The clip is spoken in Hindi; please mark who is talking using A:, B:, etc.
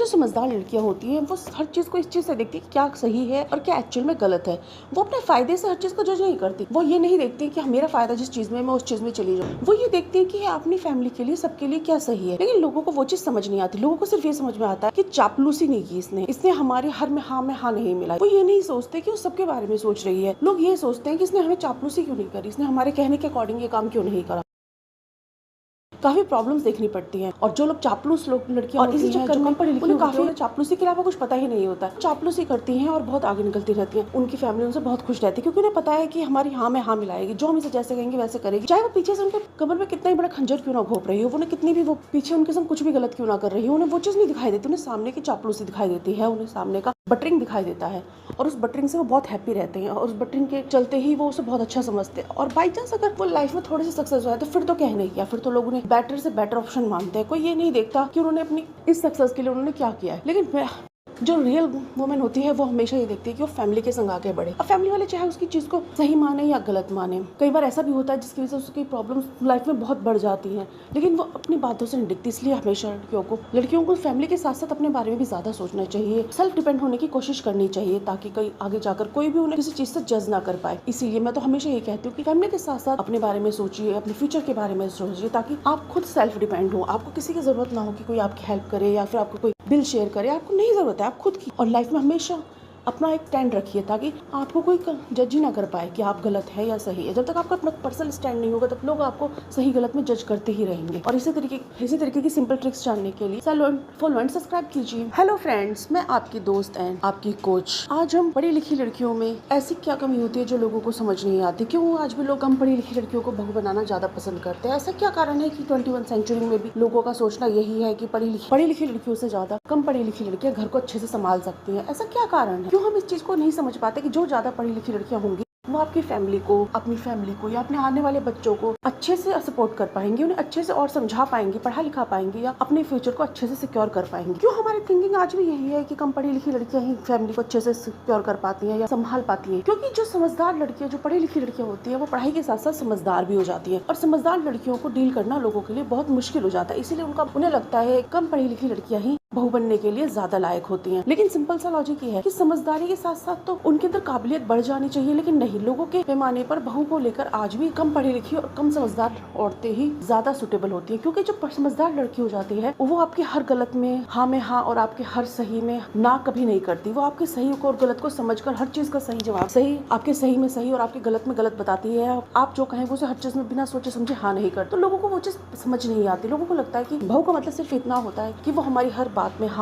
A: जो समझदार लड़कियां होती हैं वो हर चीज को इस चीज से देखती है कि क्या सही है और क्या एक्चुअल में गलत है। वो अपने फायदे से हर चीज को जज नहीं करती। वो ये नहीं देखती कि मेरा फायदा जिस चीज में मैं उस चीज में चली जाऊँ। वो ये देखती है कि अपनी फैमिली के लिए सबके लिए क्या सही है। लेकिन लोगों को वो चीज समझ नहीं आती। लोगों को सिर्फ ये समझ में आता है कि चापलूसी नहीं की इसने हमारे हर में हाँ नहीं मिला। वो ये नहीं सोचते कि वो सबके बारे में सोच रही है। लोग ये सोचते हैं कि इसने हमें चापलूसी क्यों नहीं करी, इसने हमारे कहने के अकॉर्डिंग ये काम क्यों नहीं करा। काफी प्रॉब्लम्स देखनी पड़ती हैं। और जो लोग चापलूस लोग लड़कियां होती हैं जो कम पढ़ी लिखी, उन्हें काफी चापलूसी के अलावा कुछ पता ही नहीं होता। चापलूसी करती हैं और बहुत आगे निकलती रहती हैं। उनकी फैमिली उनसे बहुत खुश रहती है क्योंकि उन्हें पता है कि हमारी हाँ में हाँ मिलाएगी। जो हम इसे जैसे कहेंगे वैसे करेगी, चाहे वो पीछे से उनके कमर में कितना ही बड़ा खंजर क्यों ना घोप रही हो, उन्हें कितनी भी वो पीछे उनके संग कुछ भी गलत क्यों ना कर रही हो, उन्हें वो चीज नहीं दिखाई देती। उन्हें सामने की चापलूसी दिखाई देती है, उन्हें सामने का बटरिंग दिखाई देता है और उस बटरिंग से वो बहुत हैप्पी रहते हैं और उस बटरिंग के चलते ही वो उसे बहुत अच्छा समझते हैं। और बाई चांस अगर वो लाइफ में थोड़ी सी सक्सेस हुआ है तो फिर तो कहने किया, फिर तो लोग उन्हें बेटर से बेटर ऑप्शन मानते हैं। कोई ये नहीं देखता कि उन्होंने अपनी इस सक्सेस के लिए उन्होंने क्या किया है। लेकिन जो रियल वुमेन होती है वो हमेशा ये देखती है कि वो फैमिली के संग आगे बढ़े। अब फैमिली वाले चाहे उसकी चीज को सही माने या गलत माने, कई बार ऐसा भी होता है जिसकी वजह से उसकी प्रॉब्लम्स लाइफ में बहुत बढ़ जाती हैं, लेकिन वो अपनी बातों से नहीं दिखती। इसलिए हमेशा लड़कियों को फैमिली के साथ साथ अपने बारे में भी ज्यादा सोचना चाहिए, सेल्फ डिपेंड होने की कोशिश करनी चाहिए, ताकि कहीं आगे जाकर कोई भी उन्हें किसी चीज से जज ना कर पाए। इसीलिए मैं तो हमेशा ये कहती हूँ कि फैमिली के साथ साथ अपने बारे में सोचिए, अपने फ्यूचर के बारे में सोचिए, ताकि आप खुद सेल्फ डिपेंड हो। आपको किसी की जरूरत ना हो कि कोई आपकी हेल्प करे या फिर आपको कोई बिल शेयर करे। आपको नहीं जरूरत है, आप खुद की। और लाइफ में हमेशा अपना एक स्टैंड रखिए ताकि आपको कोई जज ही ना कर पाए कि आप गलत है या सही है। जब तक आपका अपना पर्सनल स्टैंड नहीं होगा तब लोग आपको सही गलत में जज करते ही रहेंगे। और इसी तरीके की सिंपल ट्रिक्स जानने के लिए फॉलो एंड सब्सक्राइब कीजिए। हेलो फ्रेंड्स, मैं आपकी दोस्त एंड आपकी कोच। आज हम पढ़ी लिखी लड़कियों में ऐसी क्या कमी होती है जो लोगों को समझ नहीं आती। क्यों आज भी लोग कम पढ़ी लिखी लड़कियों को बहू बनाना ज्यादा पसंद करते हैं? ऐसा क्या कारण है कि 21 सेंचुरी में भी लोगों का सोचना यही है कि पढ़ी लिखी लड़कियों से ज्यादा कम पढ़ी लिखी लड़कियां घर को अच्छे से संभाल सकती हैं? ऐसा क्या कारण है? क्यों हम इस चीज को नहीं समझ पाते कि जो ज्यादा पढ़ी लिखी लड़कियां होंगी वो आपकी फैमिली को, अपनी फैमिली को या अपने आने वाले बच्चों को अच्छे से सपोर्ट कर पाएंगी, उन्हें अच्छे से और समझा पाएंगी, पढ़ा लिखा पाएंगी या अपने फ्यूचर को अच्छे से सिक्योर कर पाएंगी। क्यों हमारी थिंकिंग आज भी यही है कि कम पढ़ी लिखी लड़कियां ही फैमिली को अच्छे से सिक्योर कर पाती हैं या संभाल पाती हैं? क्योंकि जो समझदार लड़कियां, जो पढ़ी लिखी लड़कियां होती है, वो पढ़ाई के साथ साथ समझदार भी हो जाती है। और समझदार लड़कियों को डील करना लोगों के लिए बहुत मुश्किल हो जाता है। इसीलिए उन्हें लगता है कम पढ़ी लिखी लड़कियां ही बहू बनने के लिए ज्यादा लायक होती हैं। लेकिन सिंपल सा लॉजिक ये है कि समझदारी के साथ साथ तो उनके अंदर काबिलियत बढ़ जानी चाहिए। लेकिन नहीं, लोगों के पैमाने पर बहू को लेकर आज भी कम पढ़ी लिखी और कम समझदार औरतें ही ज्यादा सुटेबल होती है। क्योंकि जो समझदार लड़की हो जाती है वो आपके हर गलत में हाँ और आपके हर सही में ना कभी नहीं करती। वो आपके सही को और गलत को समझकर हर चीज का सही जवाब, सही आपके सही में सही और आपके गलत में गलत बताती है। आप जो कहें वो हर चीज में बिना सोचे समझे हाँ नहीं करते। तो लोगों को वो चीज समझ नहीं आती। लोगों को लगता है कि बहू का मतलब सिर्फ इतना होता है कि वो हमारी हर बात में हाँ